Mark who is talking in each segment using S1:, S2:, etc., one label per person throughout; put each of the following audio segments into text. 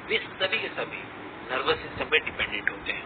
S1: वे सभी के सभी नर्वस सिस्टम पे डिपेंडेंट होते हैं।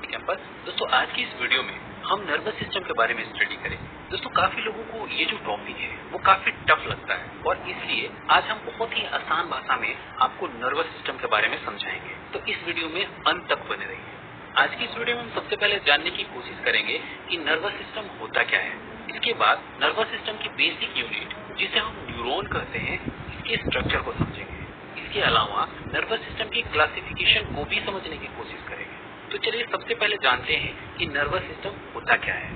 S1: कैंपस दोस्तों, आज की इस वीडियो में हम नर्वस सिस्टम के बारे में स्टडी करेंगे। दोस्तों, काफी लोगों को ये जो टॉपिक है वो काफी टफ लगता है और इसलिए आज हम बहुत ही आसान भाषा में आपको नर्वस सिस्टम के बारे में समझाएंगे। तो इस वीडियो में अंत तक बने रहिए। आज की इस वीडियो में हम सबसे पहले जानने की कोशिश करेंगे कि नर्वस सिस्टम होता क्या है। इसके बाद नर्वस सिस्टम की बेसिक यूनिट जिसे हम न्यूरॉन कहते हैं, इसके स्ट्रक्चर को समझेंगे। इसके अलावा नर्वस सिस्टम की क्लासिफिकेशन को भी समझने की कोशिश करेंगे। तो चलिए सबसे पहले जानते हैं कि नर्वस सिस्टम होता क्या है।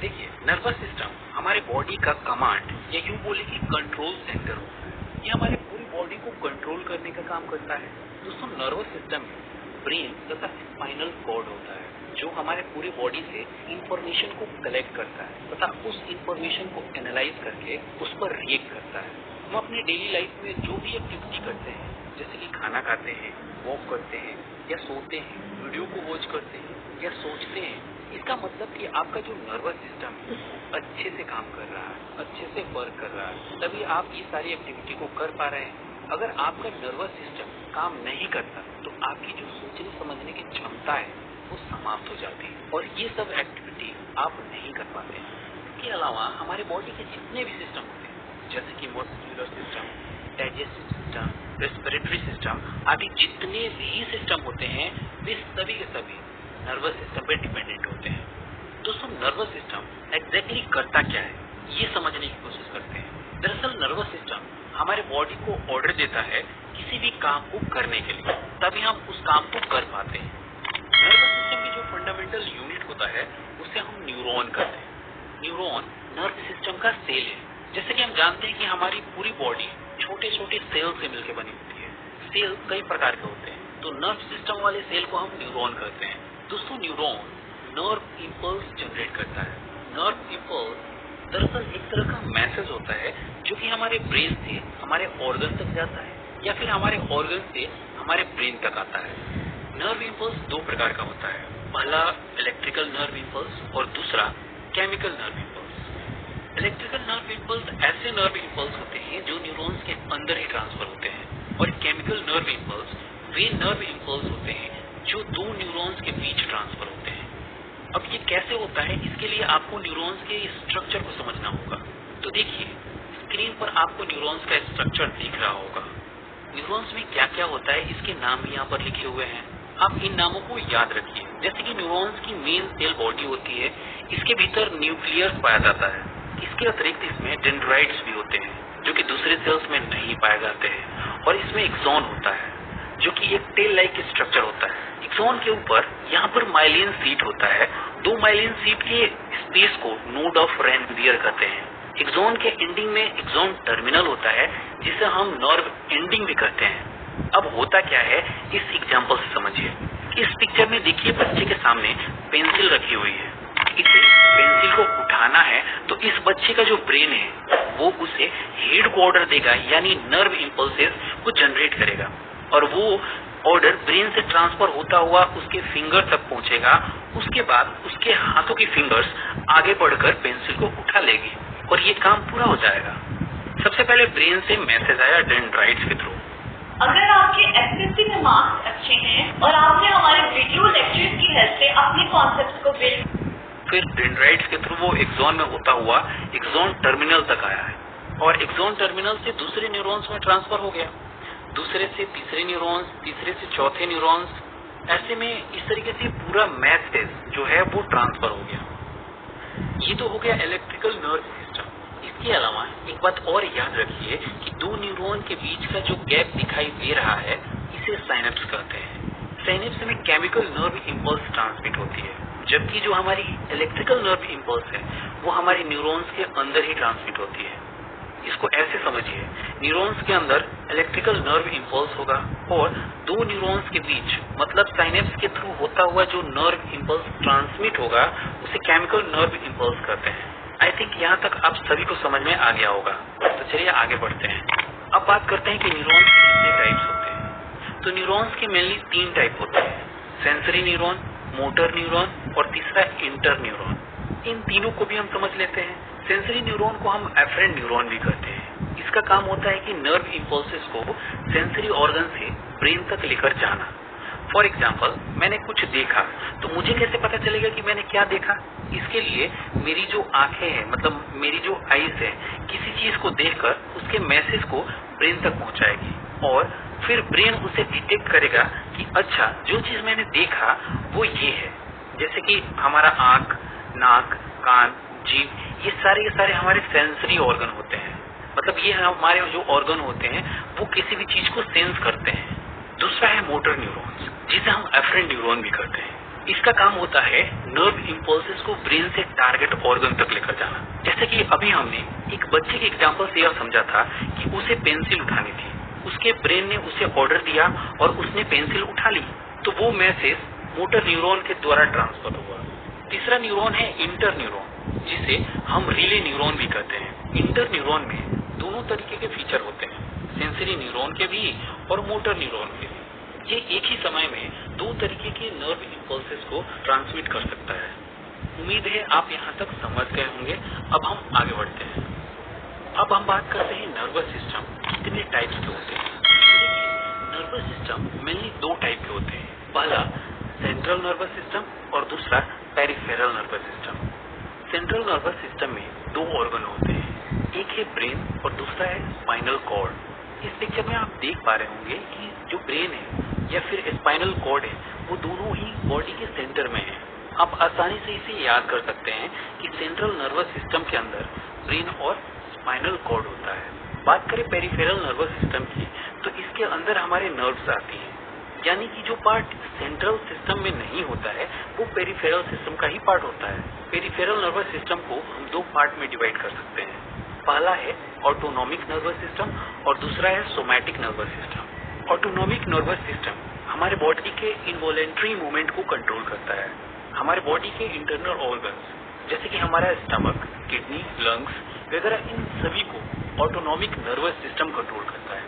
S1: देखिए, नर्वस सिस्टम हमारे बॉडी का कमांड या यूं बोले कि कंट्रोल सेंटर होता है। ये हमारे पूरी बॉडी को कंट्रोल करने का काम करता है। दोस्तों, नर्वस सिस्टम में ब्रेन तथा स्पाइनल कॉर्ड होता है जो हमारे पूरी बॉडी से इंफॉर्मेशन को कलेक्ट करता है तथा उस इंफॉर्मेशन को एनालाइज करके उस पर रिएक्ट करता है। हम अपनी डेली लाइफ में जो भी एक्टिविटी करते हैं, जैसे कि खाना खाते हैं, वॉक करते हैं या सोते हैं, वीडियो को वॉच करते हैं या सोचते हैं, इसका मतलब कि आपका जो नर्वस सिस्टम है अच्छे से काम कर रहा है, अच्छे से वर्क कर रहा है, तभी आप ये सारी एक्टिविटी को कर पा रहे हैं। अगर आपका नर्वस सिस्टम काम नहीं करता तो आपकी जो सोचने समझने की क्षमता है वो समाप्त हो जाती है और ये सब एक्टिविटी आप नहीं कर पाते। इसके अलावा हमारे बॉडी के जितने भी सिस्टम होते हैं, जैसे कि muscular system, digestive system, respiratory system आदि जितने भी सिस्टम होते हैं, वे सभी के सभी नर्वस सिस्टम पे डिपेंडेंट होते हैं। दोस्तों, नर्वस सिस्टम एग्जैक्टली करता क्या है ये समझने की कोशिश करते हैं। दरअसल नर्वस सिस्टम हमारे बॉडी को ऑर्डर देता है किसी भी काम को करने के लिए, तभी हम उस काम को कर पाते हैं। नर्वस सिस्टम की जो फंडामेंटल यूनिट होता है उसे हम न्यूरॉन कहते हैं। न्यूरॉन नर्व सिस्टम का सेल है। जैसे कि हम जानते हैं कि हमारी पूरी बॉडी छोटे छोटे सेल से मिलकर बनी होती है। सेल कई प्रकार के होते हैं, तो नर्व सिस्टम वाले सेल को हम न्यूरॉन कहते हैं। दोस्तों, न्यूरॉन नर्व इंपल्स जनरेट करता है। नर्व इंपल्स दरअसल एक तरह का मैसेज होता है जो कि हमारे ब्रेन से हमारे ऑर्गन तक जाता है या फिर हमारे ऑर्गन से हमारे ब्रेन तक आता है। नर्व इंपल्स दो प्रकार का होता है, पहला इलेक्ट्रिकल नर्व इंपल्स और दूसरा chemical nerve impulse. Electrical nerve impulse ऐसे नर्व इंपल्स होते हैं जो न्यूरॉन्स के अंदर ही ट्रांसफर होते हैं और केमिकल नर्व इंपल्स वे नर्व इंपल्स होते हैं जो दो न्यूरॉन्स के बीच ट्रांसफर होते हैं। अब ये कैसे होता है, इसके लिए आपको न्यूरॉन्स के स्ट्रक्चर को समझना होगा। तो देखिए, स्क्रीन पर आपको न्यूरॉन्स का स्ट्रक्चर दिख रहा होगा। न्यूरॉन्स में क्या क्या होता है इसके नाम यहाँ पर लिखे हुए हैं, आप इन नामों को याद रखिए। जैसे कि न्यूरॉन्स की मेन सेल बॉडी होती है, इसके भीतर न्यूक्लियस पाया जाता है। इसके अतिरिक्त इसमें डेंड्राइट्स भी होते हैं जो कि दूसरे सेल्स में नहीं पाए जाते हैं और इसमें एक्सॉन होता है जो कि एक टेल लाइक स्ट्रक्चर होता है। एक्सॉन के ऊपर यहाँ पर माइलिन सीट होता है। दो माइलिन सीट के स्पेस को नोड ऑफ रेनवियर कहते हैं। एक्सॉन के एंडिंग में एक्सॉन टर्मिनल होता है जिसे हम नर्व एंडिंग भी कहते हैं। अब होता क्या है, इस एग्जाम्पल से समझिए। इस पिक्चर में देखिए, बच्चे के सामने पेंसिल रखी हुई है। इसे पेंसिल को उठाना है तो इस बच्चे का जो ब्रेन है वो उसे हेड को ऑर्डर देगा, यानी नर्व इंपल्सेस को जनरेट करेगा और वो ऑर्डर ब्रेन से ट्रांसफर होता हुआ उसके फिंगर तक पहुंचेगा। उसके बाद उसके हाथों की फिंगर्स आगे बढ़कर पेंसिल को उठा लेगी और ये काम पूरा हो जाएगा। सबसे पहले ब्रेन से मैसेज आया डेंड्राइट्स के थ्रू।
S2: अगर आपके एसएससी में मार्क्स अच्छे हैं और आपने हमारे वीडियो लेक्चर्स की हेल्प से अपने कॉन्सेप्ट्स को बिल्ड,
S1: फिर डेंड्राइट्स के थ्रू वो एक्सॉन में होता हुआ एक्सॉन टर्मिनल तक आया है और एक्सॉन टर्मिनल से दूसरे न्यूरॉन्स में ट्रांसफर हो गया, दूसरे से तीसरे न्यूरॉन्स, तीसरे से चौथे न्यूरॉन्स। ऐसे में इस तरीके से पूरा मैसेज जो है वो ट्रांसफर हो गया। ये तो हो गया इलेक्ट्रिकल नर्व सिस्टम। इसके अलावा एक बात और याद रखिए कि दो न्यूरॉन के बीच का जो गैप दिखाई दे रहा है इसे साइनेप्स कहते हैं। साइनेप्स में केमिकल नर्व इंपल्स ट्रांसमिट होती है, जबकि जो हमारी इलेक्ट्रिकल नर्व इंपल्स है वो हमारे न्यूरॉन्स के अंदर ही ट्रांसमिट होती है। इसको ऐसे समझिए, न्यूरॉन्स के अंदर इलेक्ट्रिकल नर्व इंपल्स होगा और दो न्यूरॉन्स के बीच मतलब साइनेप्स के थ्रू होता हुआ जो नर्व इंपल्स ट्रांसमिट होगा उसे केमिकल नर्व इंपल्स कहते हैं। आई थिंक यहाँ तक आप सभी को समझ में आ गया होगा। तो चलिए आगे बढ़ते हैं। अब बात करते हैं कि न्यूरॉन्स कितने टाइप्स होते हैं। तो न्यूरॉन्स के मेनली 3 टाइप होते हैं, सेंसरी न्यूरॉन, मोटर न्यूरॉन और तीसरा इंटर न्यूरॉन। इन तीनों को भी हम समझ लेते हैं। सेंसरी न्यूरॉन को हम एफरेंट न्यूरॉन भी कहते हैं। इसका काम होता है कि नर्व इम्पल्सेस को सेंसरी ऑर्गन से ब्रेन तक लेकर जाना। फॉर एग्जाम्पल, मैंने कुछ देखा तो मुझे कैसे पता चलेगा कि मैंने क्या देखा? इसके लिए मेरी जो आंखें हैं, मतलब मेरी जो आईज है, किसी चीज को देखकर उसके मैसेज को ब्रेन तक पहुंचाएगी और फिर ब्रेन उसे डिटेक्ट करेगा कि अच्छा, जो चीज मैंने देखा वो ये है। जैसे कि हमारा आंख, नाक, कान, जीभ, ये सारे हमारे सेंसरी ऑर्गन होते हैं। मतलब ये हमारे जो ऑर्गन होते हैं वो किसी भी चीज को सेंस करते हैं। दूसरा है मोटर न्यूरॉन्स, जिसे हम एफरेंट न्यूरॉन भी कहते हैं। इसका काम होता है नर्व इम्पल्सेस को ब्रेन से टारगेट ऑर्गन तक लेकर जाना। जैसे कि अभी हमने एक बच्चे के एग्जांपल से यह समझा था कि उसे पेंसिल उठानी थी, उसके ब्रेन ने उसे ऑर्डर दिया और उसने पेंसिल उठा ली, तो वो मैसेज मोटर न्यूरॉन के द्वारा ट्रांसफर हुआ। तीसरा न्यूरॉन है इंटर न्यूरॉन, जिसे हम रिले न्यूरॉन भी कहते हैं। इंटर न्यूरॉन में दोनों तरीके के फीचर होते हैं, सेंसरी न्यूरॉन के भी और मोटर न्यूरॉन के भी। ये एक ही समय में दो तरीके के नर्व इम्पल्सेस को ट्रांसमिट कर सकता है। उम्मीद है आप यहाँ तक समझ गए होंगे। अब हम आगे बढ़ते हैं। अब हम बात करते हैं नर्वस सिस्टम कितने टाइप्स के होते हैं। नर्वस सिस्टम मेनली दो टाइप के होते हैं। पहला सेंट्रल नर्वस सिस्टम और दूसरा peripheral nervous system. Central nervous system में दो ऑर्गन होते हैं, एक है ब्रेन और दूसरा है स्पाइनल कॉर्ड। इस पिक्चर में आप देख पा रहे होंगे कि जो ब्रेन है या फिर स्पाइनल कॉर्ड है वो दोनों ही बॉडी के सेंटर में है। आप आसानी से इसे याद कर सकते हैं कि सेंट्रल नर्वस सिस्टम के अंदर ब्रेन और स्पाइनल कॉर्ड होता है। बात करें पेरिफेरल नर्वस सिस्टम की, तो इसके अंदर हमारे नर्व्स आती हैं, यानी कि जो पार्ट सेंट्रल सिस्टम में नहीं होता है वो पेरिफेरल सिस्टम का ही पार्ट होता है। पेरिफेरल नर्वस सिस्टम को हम दो पार्ट में डिवाइड कर सकते हैं। पहला है ऑटोनॉमिक नर्वस सिस्टम और दूसरा है somatic nervous system. Autonomic nervous system हमारे बॉडी के इनवॉलेंट्री मूवमेंट को कंट्रोल करता है। हमारे बॉडी के इंटरनल ऑर्गन्स जैसे कि हमारा स्टमक, किडनी, लंग्स वगैरह, इन सभी को ऑटोनॉमिक नर्वस सिस्टम कंट्रोल करता है।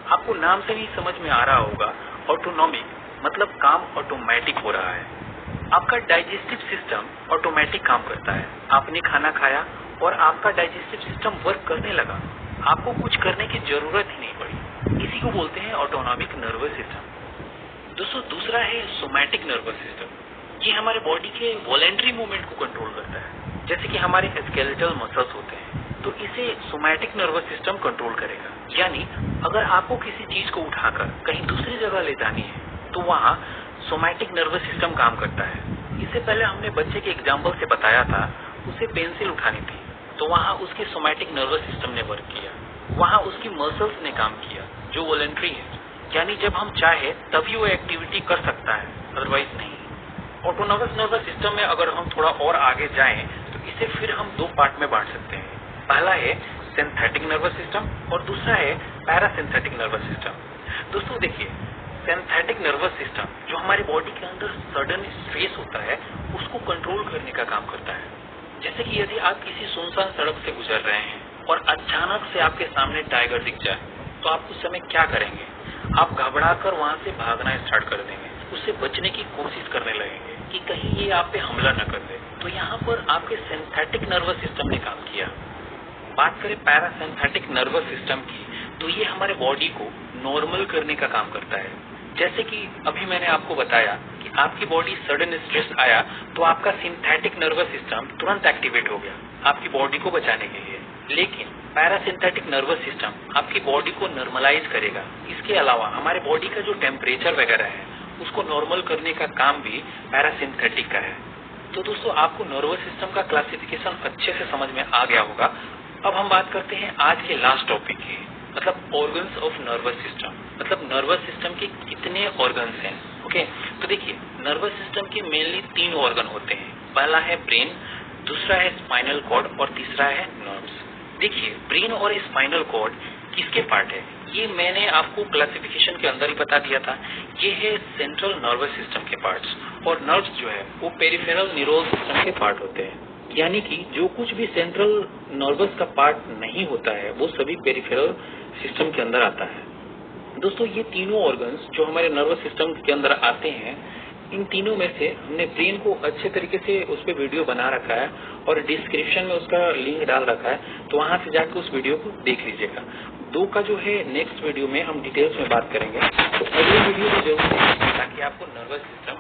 S1: आपको नाम से ही समझ में आ रहा होगा, ऑटोनॉमिक मतलब काम ऑटोमेटिक हो रहा है। आपका डाइजेस्टिव सिस्टम ऑटोमेटिक काम करता है। आपने खाना खाया और आपका डाइजेस्टिव सिस्टम वर्क करने लगा, आपको कुछ करने की जरूरत ही नहीं पड़ी। इसी को बोलते हैं ऑटोनॉमिक नर्वस सिस्टम। दोस्तों, दूसरा है सोमैटिक नर्वस सिस्टम। ये हमारे बॉडी के वॉलेंट्री मूवमेंट को कंट्रोल करता है। जैसे कि हमारे स्केलेटल मसल्स होते हैं, तो इसे सोमैटिक नर्वस सिस्टम कंट्रोल करेगा। यानी अगर आपको किसी चीज को उठाकर कहीं दूसरी जगह ले जानी है तो वहाँ सोमैटिक नर्वस सिस्टम काम करता है। इससे पहले हमने बच्चे के एग्जाम्पल से बताया था, उसे पेंसिल उठानी थी तो वहाँ उसके सोमैटिक नर्वस सिस्टम ने वर्क किया, वहाँ उसकी मसल्स ने काम किया जो वॉलेंट्री है। यानी जब हम चाहे तभी वो एक्टिविटी कर सकता है, अदरवाइज नहीं। ऑटोनॉमस नर्वस सिस्टम में अगर हम थोड़ा और आगे जाएं तो इसे फिर हम दो पार्ट में बांट सकते हैं। पहला है सिंथेटिक नर्वस सिस्टम और दूसरा है पैरासिंथेटिक नर्वस सिस्टम। दोस्तों देखिए, सिंथेटिक नर्वस सिस्टम जो हमारी बॉडी के अंदर सडन स्ट्रेस होता है उसको कंट्रोल करने का काम करता है। जैसे कि यदि आप किसी सुनसान सड़क से गुजर रहे हैं और अचानक से आपके सामने टाइगर दिख जाए तो आप उस समय क्या करेंगे? आप घबराकर वहां से भागना स्टार्ट कर देंगे, उससे बचने की कोशिश करने लगेंगे कि कहीं ये आप पे हमला न कर दे। तो यहाँ पर आपके सिंथेटिक नर्वस सिस्टम ने काम किया। बात करें पैरासिम्पैथिक नर्वस सिस्टम की, तो ये हमारे बॉडी को नॉर्मल करने का काम करता है। जैसे कि अभी मैंने आपको बताया कि आपकी बॉडी सडन स्ट्रेस आया तो आपका सिंथेटिक नर्वस सिस्टम तुरंत एक्टिवेट हो गया आपकी बॉडी को बचाने के लिए। लेकिन पैरासिम्पैथिक नर्वस सिस्टम आपकी बॉडी को नॉर्मलाइज करेगा। इसके अलावा हमारे बॉडी का जो टेम्परेचर वगैरह है उसको नॉर्मल करने का काम भी पैरासिम्पैथिक का है। तो दोस्तों, आपको नर्वस सिस्टम का क्लासिफिकेशन अच्छे से समझ में आ गया होगा। अब हम बात करते हैं आज के लास्ट टॉपिक की, मतलब ऑर्गन्स ऑफ नर्वस सिस्टम, मतलब नर्वस सिस्टम के कितने ऑर्गन्स हैं। ओके, तो देखिए, नर्वस सिस्टम के मेनली 3 ऑर्गन होते हैं। पहला है ब्रेन, दूसरा है स्पाइनल कॉर्ड और तीसरा है नर्व्स। देखिए, ब्रेन और स्पाइनल कॉर्ड किसके पार्ट है ये मैंने आपको क्लासिफिकेशन के अंदर ही बता दिया था। ये है सेंट्रल नर्वस सिस्टम के पार्ट्स, और नर्व्स जो है वो पेरिफेरल न्यूरल सिस्टम के पार्ट होते हैं। यानी कि जो कुछ भी सेंट्रल नर्वस का पार्ट नहीं होता है वो सभी पेरिफेरल सिस्टम के अंदर आता है। दोस्तों, ये तीनों ऑर्गन्स जो हमारे नर्वस सिस्टम के अंदर आते हैं, इन तीनों में से हमने ब्रेन को अच्छे तरीके से उस पर वीडियो बना रखा है और डिस्क्रिप्शन में उसका लिंक डाल रखा है, तो वहां से जाकर उस वीडियो को देख लीजिएगा। 2 का जो है नेक्स्ट वीडियो में हम डिटेल्स में बात करेंगे, तो अगले वीडियो में जरूर देखें ताकि आपको नर्वस सिस्टम